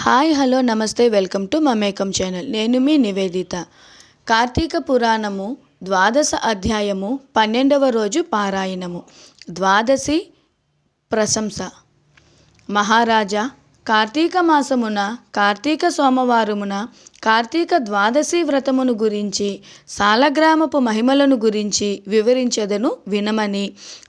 Hi hello నమస్తే welcome to మమేకం channel. నేను మీ నివేదిత. కార్తీక పురాణము 12వ అధ్యాయము 12వ రోజు పారాయణము. ద్వాదశి ప్రశంస. మహారాజా, కార్తీక మాసమున కార్తీక సోమవారమున కార్తీక ద్వాదశి వ్రతమును గురించి సాలగ్రామపు మహిమలను గురించి వివరించదను వినమని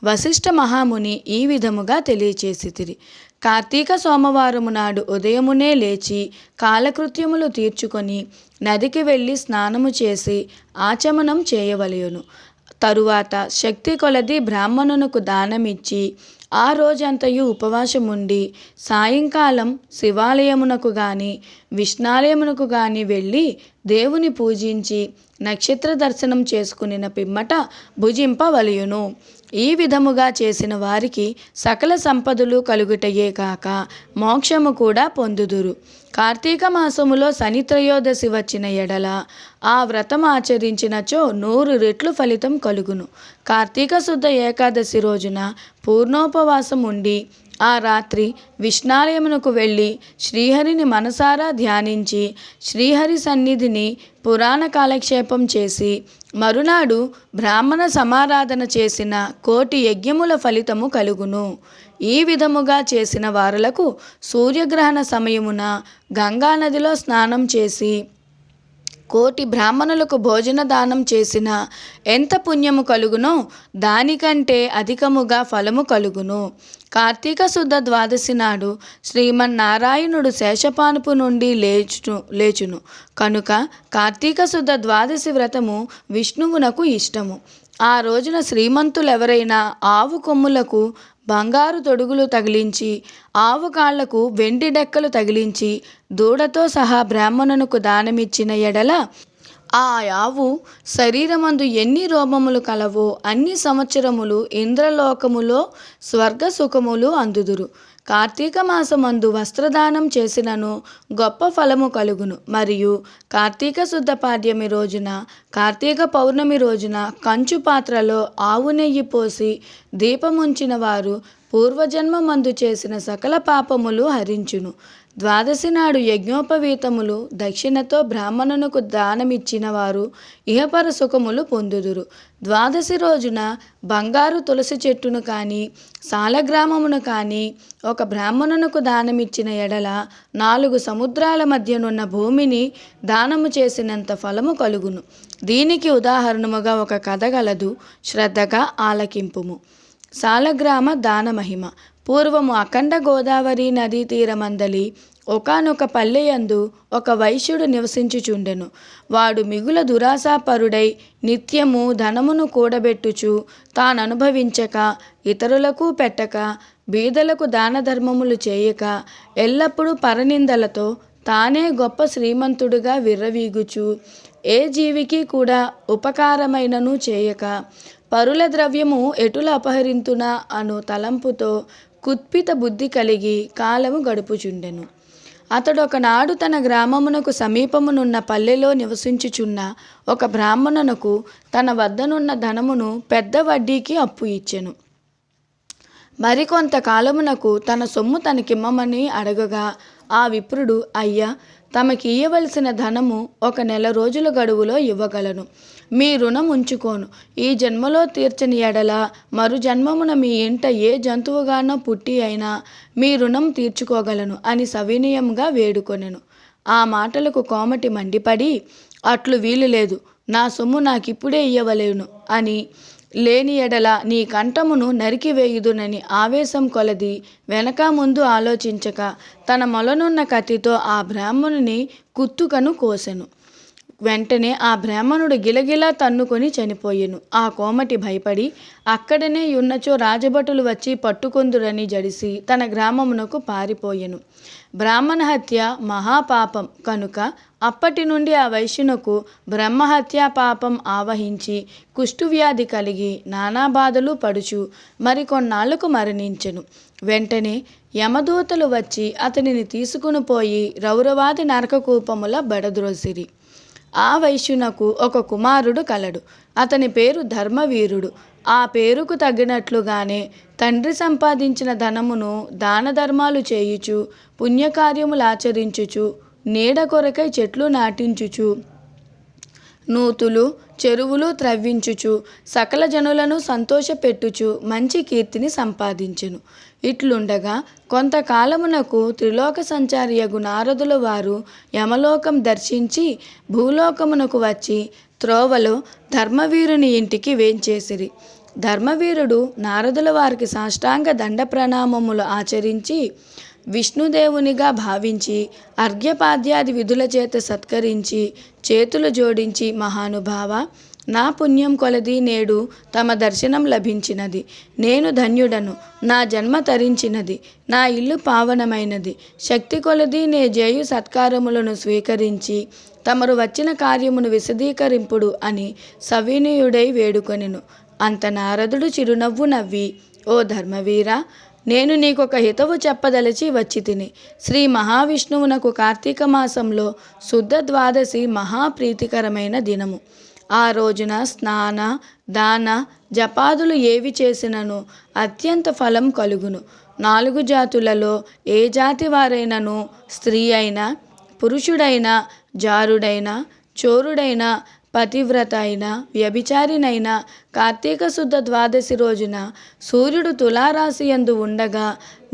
వశిష్ఠ మహాముని ఈ విధముగా తెలియచేసితిరి. కార్తీక సోమవారము నాడు ఉదయమునే లేచి కాలకృత్యములు తీర్చుకొని నదికి వెళ్ళి స్నానము చేసి ఆచమనం చేయవలెను. తరువాత శక్తి కొలది బ్రాహ్మణునకు దానమిచ్చి ఆ రోజంతయు ఉపవాసముండి సాయంకాలం శివాలయమునకు గాని విష్ణాలయమునకు గాని వెళ్ళి దేవుని పూజించి నక్షత్ర దర్శనం చేసుకునిన పిమ్మట భుజింపవలయును. ఈ విధముగా చేసిన వారికి సకల సంపదలు కలుగుటయే కాక మోక్షము కూడా పొందుదురు. కార్తీక మాసములో శని త్రయోదశి వచ్చిన ఎడల ఆ వ్రతం ఆచరించినచో 100 రెట్లు ఫలితం కలుగును. కార్తీక శుద్ధ ఏకాదశి రోజున పూర్ణోపవాసం ఉండి ఆ రాత్రి విష్ణాలయమునకు వెళ్ళి శ్రీహరిని మనసారా ధ్యానించి శ్రీహరి సన్నిధిని పురాణ కాలక్షేపం చేసి మరునాడు బ్రాహ్మణ సమారాధన చేసిన 1,000,000 యజ్ఞముల ఫలితము కలుగును. ఈ విధముగా చేసిన వారలకు సూర్యగ్రహణ సమయమున గంగానదిలో స్నానం చేసి 1,000,000 బ్రాహ్మణులకు భోజన దానం చేసిన ఎంత పుణ్యము కలుగునో దానికంటే అధికముగా ఫలము కలుగును. కార్తీక శుద్ధ ద్వాదశి నాడు శ్రీమన్నారాయణుడు శేషపానుపు నుండి లేచును కనుక కార్తీక శుద్ధ ద్వాదశి వ్రతము విష్ణువునకు ఇష్టము. ఆ రోజున శ్రీమంతులెవరైనా ఆవు కొమ్ములకు బంగారు తొడుగులు తగిలించి ఆవు కాళ్లకు వెండి డెక్కలు తగిలించి దూడతో సహా బ్రాహ్మణునకు దానమిచ్చిన ఎడల ఆ ఆవు శరీరమందు ఎన్ని రోమములు కలవో అన్ని సంవత్సరములు ఇంద్రలోకములో స్వర్గ సుఖములు అందుదురు. కార్తీక మాసమందు వస్త్రదానం చేసినను గొప్ప ఫలము కలుగును. మరియు కార్తీక శుద్ధ పాడ్యమి రోజున కార్తీక పౌర్ణమి రోజున కంచు పాత్రలో ఆవు నెయ్యి పోసి దీపముంచిన వారు పూర్వజన్మమందు చేసిన సకల పాపములు హరించును. ద్వాదశి నాడు యజ్ఞోపవీతములు దక్షిణతో బ్రాహ్మణునకు దానమిచ్చిన వారు ఇహపర సుఖములు పొందుదురు. ద్వాదశి రోజున బంగారు తులసి చెట్టును కానీ సాలగ్రామమును కానీ ఒక బ్రాహ్మణునకు దానమిచ్చిన ఎడల 4 సముద్రాల మధ్యనున్న భూమిని దానము చేసినంత ఫలము కలుగును. దీనికి ఉదాహరణముగా ఒక కథ గలదు, శ్రద్ధగా ఆలకింపుము. సాలగ్రామ దాన మహిమ. పూర్వము అఖండ గోదావరి నదీ తీరమందలి ఒకానొక పల్లెయందు ఒక వైశ్యుడు నివసించుచుండెను. వాడు మిగుల దురాశాపరుడై నిత్యము ధనమును కూడబెట్టుచు తాననుభవించక ఇతరులకు పెట్టక బీదలకు దాన ధర్మములు చేయక ఎల్లప్పుడూ పరనిందలతో తానే గొప్ప శ్రీమంతుడుగా విర్రవీగుచు ఏ జీవికి కూడా ఉపకారమైనను చేయక పరుల ద్రవ్యము ఎటుల అపహరింతునా అను తలంపుతో కుత్పిత బుద్ధి కలిగి కాలము గడుపుచుండెను. అతడొకనాడు తన గ్రామమునకు సమీపమునున్న పల్లెలో నివసించుచున్న ఒక బ్రాహ్మణునకు తన వద్దనున్న ధనమును పెద్ద వడ్డీకి అప్పు ఇచ్చెను. మరికొంత కాలమునకు తన సొమ్ము తనకిమ్మమని అడగగా ఆ విప్రుడు, అయ్యా, తమకి ఇయ్యవలసిన ధనము 1 నెల రోజుల గడువులో ఇవ్వగలను. మీ రుణం ఉంచుకోను. ఈ జన్మలో తీర్చని ఎడల మరు జన్మమున మీ ఇంట ఏ జంతువుగానో పుట్టి అయినా మీ రుణం తీర్చుకోగలను అని సవినయంగా వేడుకొనెను. ఆ మాటలకు కోమటి మండిపడి, అట్లు వీలు లేదు, నా సొమ్ము నాకిప్పుడే ఇయ్యవలెను అని, లేని ఎడల నీ కంఠమును నరికివేయుదునని ఆవేశం కొలది వెనక ముందు ఆలోచించక తన మొలనున్న కత్తితో ఆ బ్రాహ్మణుని కుత్తుకను కోసెను. వెంటనే ఆ బ్రాహ్మణుడు గిలగిలా తన్నుకొని చనిపోయెను. ఆ కోమటి భయపడి అక్కడనే ఉన్నచో రాజభటులు వచ్చి పట్టుకొందురని జడిసి తన గ్రామమునకు పారిపోయెను. బ్రాహ్మణ హత్య మహాపాపం కనుక అప్పటి నుండి ఆ వైశ్యునకు బ్రహ్మహత్యా పాపం ఆవహించి కుష్ఠువ్యాధి కలిగి నానా బాధలు పడుచు మరికొన్నాళ్లకు మరణించెను. వెంటనే యమదూతలు వచ్చి అతనిని తీసుకుని పోయి రౌరవాది నరకకూపముల బడద్రోసిరి. ఆ వైశ్యునకు ఒక కుమారుడు కలడు. అతని పేరు ధర్మవీరుడు. ఆ పేరుకు తగినట్లుగానే తండ్రి సంపాదించిన ధనమును దాన ధర్మాలు చేయుచు పుణ్యకార్యములు ఆచరించుచు నీడ కొరకై చెట్లు నాటించుచు నూతులు చెరువులు త్రవ్వించుచు సకల జనులను సంతోషపెట్టుచు మంచి కీర్తిని సంపాదించెను. ఇట్లుండగా కొంతకాలమునకు త్రిలోక సంచారియగు నారదుల వారు యమలోకం దర్శించి భూలోకమునకు వచ్చి త్రోవలో ధర్మవీరుని ఇంటికి వేంచేసిరి. ధర్మవీరుడు నారదుల వారికి సాష్టాంగ దండ ప్రణామములు ఆచరించి విష్ణుదేవునిగా భావించి అర్ఘ్యపాద్యాది విధుల చేత సత్కరించి చేతులు జోడించి, మహానుభావ, నా పుణ్యం కొలది నేడు తమ దర్శనం లభించినది. నేను ధన్యుడను. నా జన్మ తరించినది. నా ఇల్లు పావనమైనది. శక్తి కొలది నే జేయు సత్కారములను స్వీకరించి తమరు వచ్చిన కార్యమును విశదీకరింపుడు అని సవినయుడై వేడుకొనెను. అంత నారదుడు చిరునవ్వు నవ్వి, ఓ ధర్మవీర, నేను నీకొక హితవు చెప్పదలచి వచ్చి తిని. శ్రీ మహావిష్ణువునకు కార్తీక మాసంలో శుద్ధ ద్వాదశి మహాప్రీతికరమైన దినము. ఆ రోజున స్నాన దాన జపాదులు ఏవి చేసినను అత్యంత ఫలం కలుగును. 4 జాతులలో ఏ జాతి వారైనను, స్త్రీ అయినా పురుషుడైనా, జారుడైనా చోరుడైనా పతివ్రత అయినా వ్యభిచారినైనా కార్తీక శుద్ధ ద్వాదశి రోజున సూర్యుడు తులారాశి యందు ఉండగా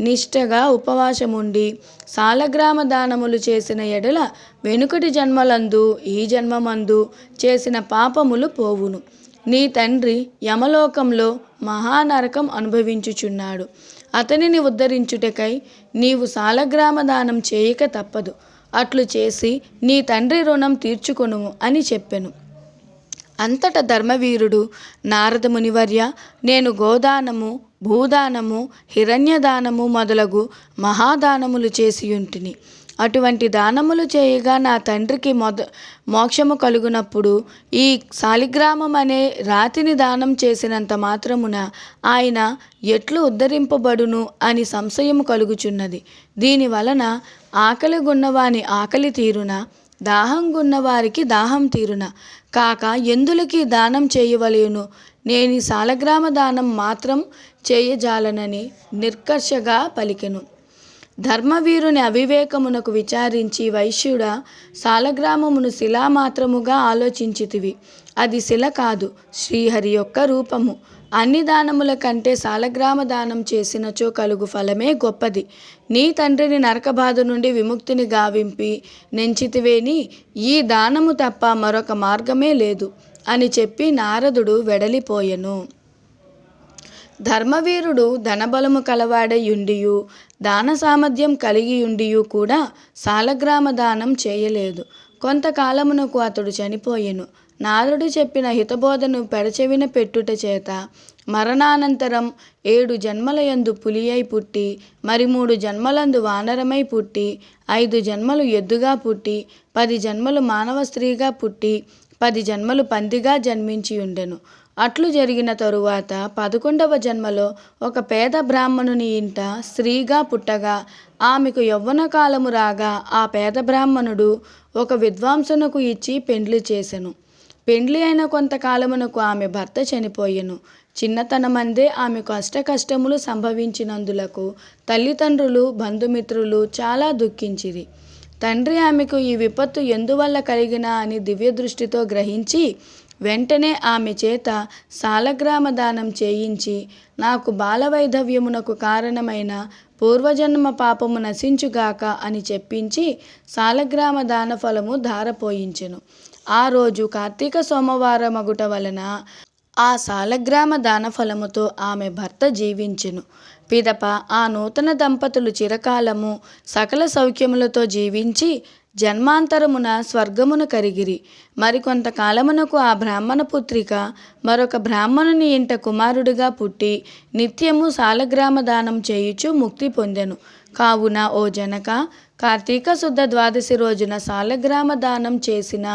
నిష్టగా ఉపవాసముండి సాలగ్రామ దానములు చేసిన ఎడల వెనుకటి జన్మలందు ఈ జన్మమందు చేసిన పాపములు పోవును. నీ తండ్రి యమలోకంలో మహానరకం అనుభవించుచున్నాడు. అతనిని ఉద్ధరించుటకై నీవు సాలగ్రామ దానం చేయక తప్పదు. అట్లు చేసి నీ తండ్రి రుణం తీర్చుకొనుము అని చెప్పెను. అంతట ధర్మవీరుడు, నారద మునివర్య, నేను గోదానము, భూదానము, హిరణ్యదానము మొదలగు మహాదానములు చేసియుంటిని. అటువంటి దానములు చేయగా నా తండ్రికి మోక్షము కలుగునప్పుడు ఈ శాలిగ్రామం అనే రాతిని దానం చేసినంత మాత్రమున ఆయన ఎట్లు ఉద్ధరింపబడును అని సంశయము కలుగుచున్నది. దీనివలన ఆకలి గున్నవాని ఆకలి తీరున, దాహం గున్నవారికి దాహం తీరున, కాక ఎందులకి దానం చేయవలెను. నేను ఈ సాలగ్రామ దానం మాత్రం చేయజాలనని నిర్కర్షగా పలికెను. ధర్మవీరుని అవివేకమునకు విచారించి, వైశ్యుడ, సాలగ్రామమును శిలా మాత్రముగా ఆలోచించితివి. అది శిల కాదు, శ్రీహరి యొక్క రూపము. అన్ని దానముల కంటే సాలగ్రామ దానం చేసినచో కలుగు ఫలమే గొప్పది. నీ తండ్రిని నరకబాధ నుండి విముక్తిని గావింపి నెంచితివేని ఈ దానము తప్ప మరొక మార్గమే లేదు అని చెప్పి నారదుడు వెడలిపోయెను. ధర్మవీరుడు ధనబలము కలవాడయుండియు దాన సామర్థ్యం కలిగియుండియు కూడా సాలగ్రామ దానం చేయలేదు. కొంతకాలమునకు అతడు చనిపోయెను. నారదుడు చెప్పిన హితబోధను పెడచెవిన పెట్టుట చేత మరణానంతరం 7 జన్మలయందు పులి అయి పుట్టి, మరి 3 జన్మలందు వానరమై పుట్టి, 5 జన్మలు ఎద్దుగా పుట్టి, 10 జన్మలు మానవ స్త్రీగా పుట్టి, 10 జన్మలు పందిగా జన్మించి ఉండెను. అట్లు జరిగిన తరువాత 11వ జన్మలో ఒక పేద బ్రాహ్మణుని ఇంట స్త్రీగా పుట్టగా ఆమెకు యవ్వన కాలము రాగా ఆ పేద బ్రాహ్మణుడు ఒక విద్వాంసునకు ఇచ్చి పెండ్లి చేసెను. పెండ్లి అయిన కొంతకాలమునకు ఆమె భర్త చనిపోయెను. చిన్నతనమందే ఆమెకు అష్టకష్టములు సంభవించినందులకు తల్లిదండ్రులు, బంధుమిత్రులు చాలా దుఃఖించిరి. తండ్రి ఆమెకు ఈ విపత్తు ఎందువల్ల కలిగినా అని దివ్య దృష్టితో గ్రహించి వెంటనే ఆమె చేత సాలగ్రామ దానం చేయించి, నాకు బాలవైధవ్యమునకు కారణమైన పూర్వజన్మ పాపము నశించుగాక అని చెప్పించి సాలగ్రామ దాన ఫలము ధారపోయించెను. ఆ రోజు కార్తీక సోమవారమగుట వలన ఆ సాలగ్రామ దాన ఫలముతో ఆమె భర్త జీవించెను. పిదప ఆ నూతన దంపతులు చిరకాలము సకల సౌఖ్యములతో జీవించి జన్మాంతరమున స్వర్గమున కరిగిరి. మరికొంతకాలమునకు ఆ బ్రాహ్మణ పుత్రిక మరొక బ్రాహ్మణుని ఇంట కుమారుడిగా పుట్టి నిత్యము సాలగ్రామ దానం చేయుచు ముక్తి పొందెను. కావున ఓ జనక, కార్తీక శుద్ధ ద్వాదశి రోజున సాలగ్రామ దానం చేసిన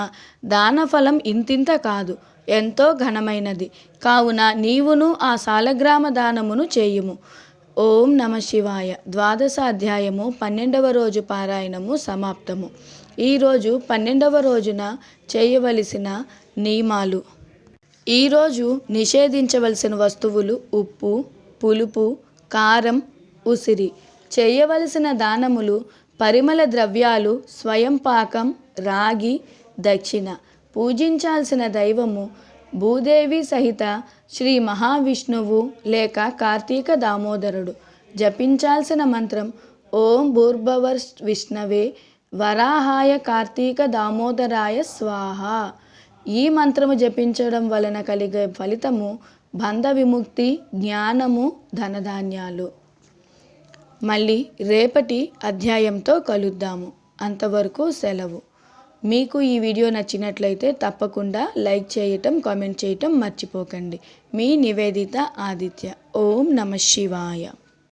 దాన ఫలం ఇంతింత కాదు, ఎంతో ఘనమైనది. కావున నీవును ఆ సాలగ్రామ దానమును చేయుము. ఓం నమ శివాయ. ద్వాదశ అధ్యాయము 12వ రోజు పారాయణము సమాప్తము. ఈరోజు 12వ రోజున చేయవలసిన నియమాలు. ఈరోజు నిషేధించవలసిన వస్తువులు ఉప్పు, పులుపు, కారం, ఉసిరి. చేయవలసిన దానములు పరిమళ ద్రవ్యాలు, స్వయం పాకం, రాగి, దక్షిణ. పూజించాల్సిన దైవము భూదేవి సహిత శ్రీ మహావిష్ణువు లేక కార్తీక దామోదరుడు. జపించాల్సిన మంత్రం ఓం భూర్భువః విష్ణవే వరాహాయ కార్తీక దామోదరాయ స్వాహ. ఈ మంత్రము జపించడం వలన కలిగే ఫలితము బంధ విముక్తి, జ్ఞానము, ధనధాన్యాలు. మళ్ళీ రేపటి అధ్యాయంతో కలుద్దాము. అంతవరకు సెలవు. మీకు ఈ వీడియో నచ్చినట్లయితే తప్పకుండా లైక్ చేయటం, కామెంట్ చేయటం మర్చిపోకండి. మీ నివేదిత ఆదిత్య. ఓం నమః శివాయ.